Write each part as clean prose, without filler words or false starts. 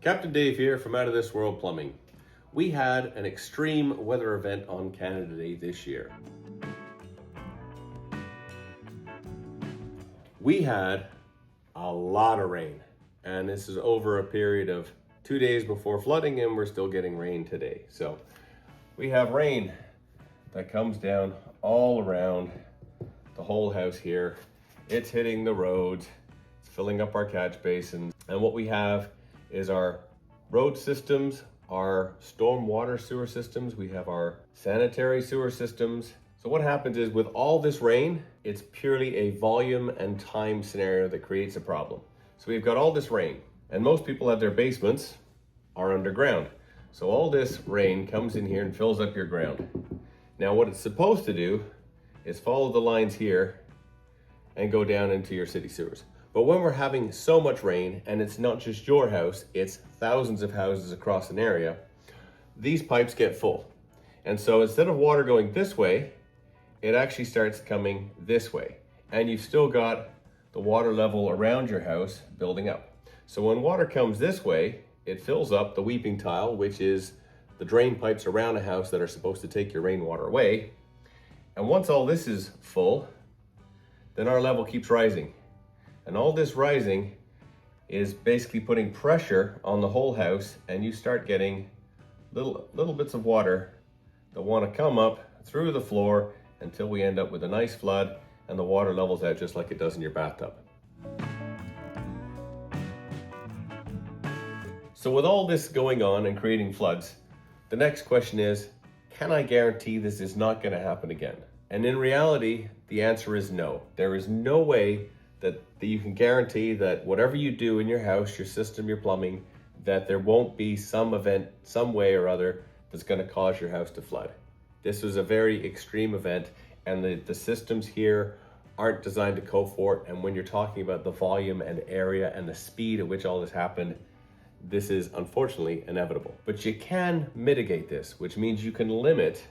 Captain Dave here from Out of This World Plumbing. We had an extreme weather event on Canada Day this year. We had a lot of rain, and this is over a period of 2 days before flooding, and we're still getting rain today. So we have rain that comes down all around the whole house here. It's hitting the roads, it's filling up our catch basins, and what we have is our road systems, our storm water sewer systems, we have our sanitary sewer systems. So what happens is with all this rain, it's purely a volume and time scenario that creates a problem. So we've got all this rain, and most people at their basements are underground. So all this rain comes in here and fills up your ground. Now what it's supposed to do is follow the lines here and go down into your city sewers. But when we're having so much rain, and it's not just your house, it's thousands of houses across an area, these pipes get full. And so instead of water going this way, it actually starts coming this way. And you've still got the water level around your house building up. So when water comes this way, it fills up the weeping tile, which is the drain pipes around a house that are supposed to take your rainwater away. And once all this is full, then our level keeps rising. And all this rising is basically putting pressure on the whole house, and you start getting little bits of water that want to come up through the floor until we end up with a nice flood and the water levels out just like it does in your bathtub. So with all this going on and creating floods, the next question is, can I guarantee this is not going to happen again? And in reality, the answer is no. There is no way that you can guarantee that whatever you do in your house, your system, your plumbing, that there won't be some event, some way or other, that's going to cause your house to flood. This was a very extreme event, and the systems here aren't designed to cope for it. And when you're talking about the volume and area and the speed at which all this happened, this is unfortunately inevitable. But you can mitigate this, which means you can limit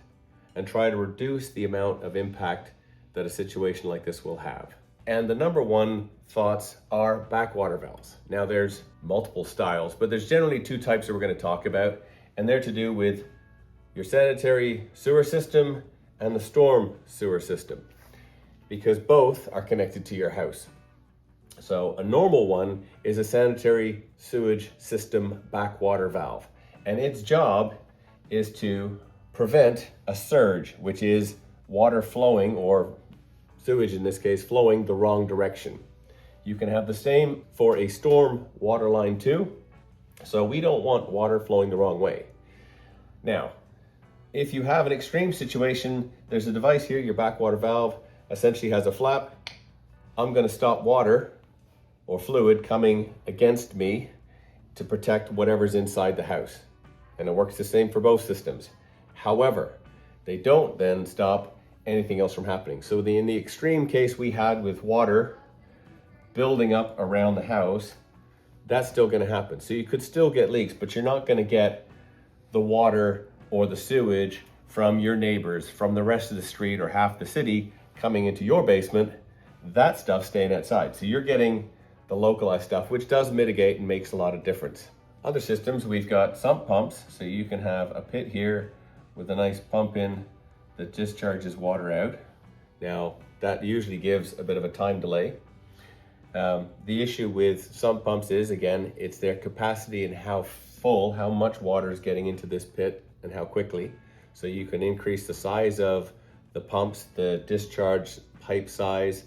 and try to reduce the amount of impact that a situation like this will have. And the number one thoughts are backwater valves. Now there's multiple styles, but there's generally two types that we're going to talk about, and they're to do with your sanitary sewer system and the storm sewer system, because both are connected to your house. So a normal one is a sanitary sewage system backwater valve, and its job is to prevent a surge, which is water flowing, or sewage in this case, flowing the wrong direction. You can have the same for a storm water line too. So we don't want water flowing the wrong way. Now, if you have an extreme situation, there's a device here, your backwater valve essentially has a flap. I'm going to stop water or fluid coming against me to protect whatever's inside the house. And it works the same for both systems. However, they don't then stop anything else from happening. So in the extreme case we had with water building up around the house, that's still going to happen. So you could still get leaks, but you're not going to get the water or the sewage from your neighbors, from the rest of the street or half the city coming into your basement. That stuff staying outside. So you're getting the localized stuff, which does mitigate and makes a lot of difference. Other systems, we've got sump pumps. So you can have a pit here with a nice pump in that discharges water out. Now, that usually gives a bit of a time delay. The issue with sump pumps is, again, it's their capacity and how much water is getting into this pit and how quickly. So you can increase the size of the pumps, the discharge pipe size,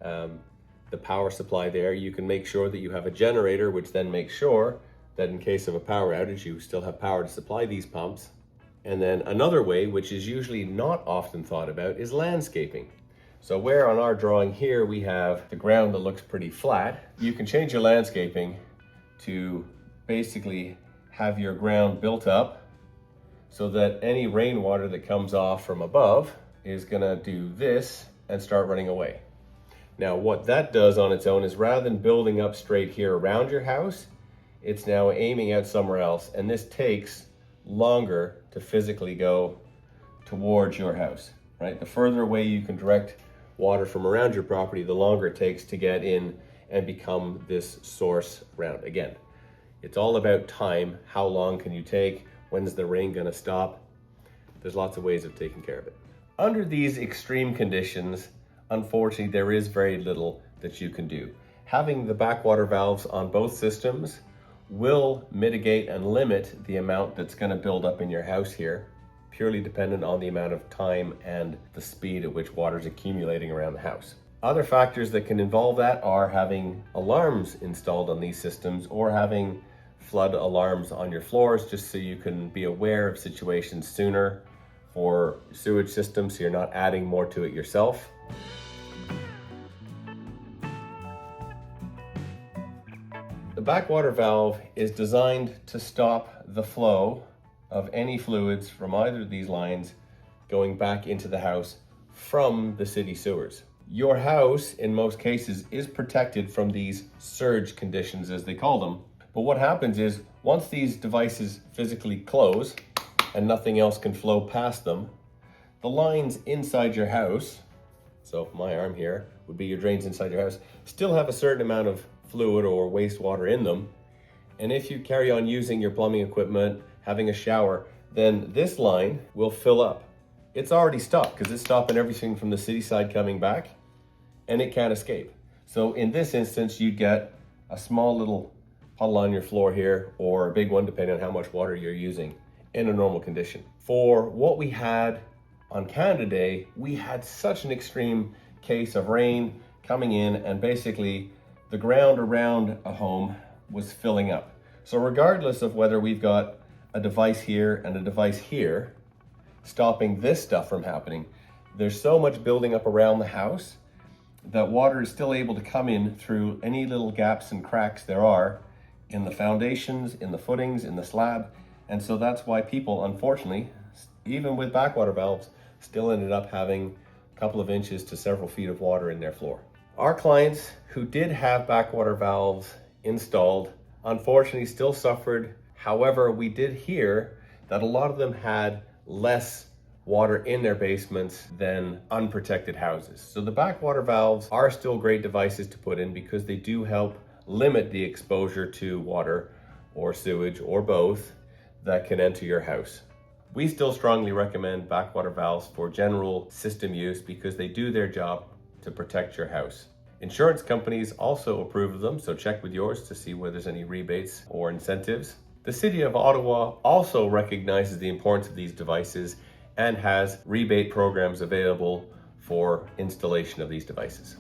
the power supply there. You can make sure that you have a generator, which then makes sure that in case of a power outage, you still have power to supply these pumps. And then another way, which is usually not often thought about, is landscaping. So where on our drawing here we have the ground that looks pretty flat, you can change your landscaping to basically have your ground built up so that any rainwater that comes off from above is gonna do this and start running away. Now what that does on its own is, rather than building up straight here around your house, it's now aiming out somewhere else, and this takes longer to physically go towards your house, right? The further away you can direct water from around your property, the longer it takes to get in and become this source around. Again, It's all about time. How long can you take? When's the rain gonna stop? There's lots of ways of taking care of it. Under these extreme conditions, unfortunately, there is very little that you can do. Having the backwater valves on both systems will mitigate and limit the amount that's gonna build up in your house here, purely dependent on the amount of time and the speed at which water is accumulating around the house. Other factors that can involve that are having alarms installed on these systems or having flood alarms on your floors, just so you can be aware of situations sooner for sewage systems so you're not adding more to it yourself. The backwater valve is designed to stop the flow of any fluids from either of these lines going back into the house from the city sewers. Your house, in most cases, is protected from these surge conditions, as they call them. But what happens is, once these devices physically close and nothing else can flow past them, the lines inside your house, so my arm here would be your drains inside your house, still have a certain amount of fluid or wastewater in them. And if you carry on using your plumbing equipment, having a shower, then this line will fill up. It's already stopped because it's stopping everything from the city side coming back, and it can't escape. So in this instance, you'd get a small little puddle on your floor here, or a big one depending on how much water you're using in a normal condition. For what we had on Canada Day, we had such an extreme case of rain coming in, and basically the ground around a home was filling up. So regardless of whether we've got a device here and a device here stopping this stuff from happening, there's so much building up around the house that water is still able to come in through any little gaps and cracks there are in the foundations, in the footings, in the slab. And so that's why people, unfortunately, even with backwater valves, still ended up having a couple of inches to several feet of water in their floor. Our clients who did have backwater valves installed, unfortunately, still suffered. However, we did hear that a lot of them had less water in their basements than unprotected houses. So the backwater valves are still great devices to put in because they do help limit the exposure to water or sewage or both that can enter your house. We still strongly recommend backwater valves for general system use because they do their job to protect your house. Insurance companies also approve of them, so check with yours to see whether there's any rebates or incentives. The City of Ottawa also recognizes the importance of these devices and has rebate programs available for installation of these devices.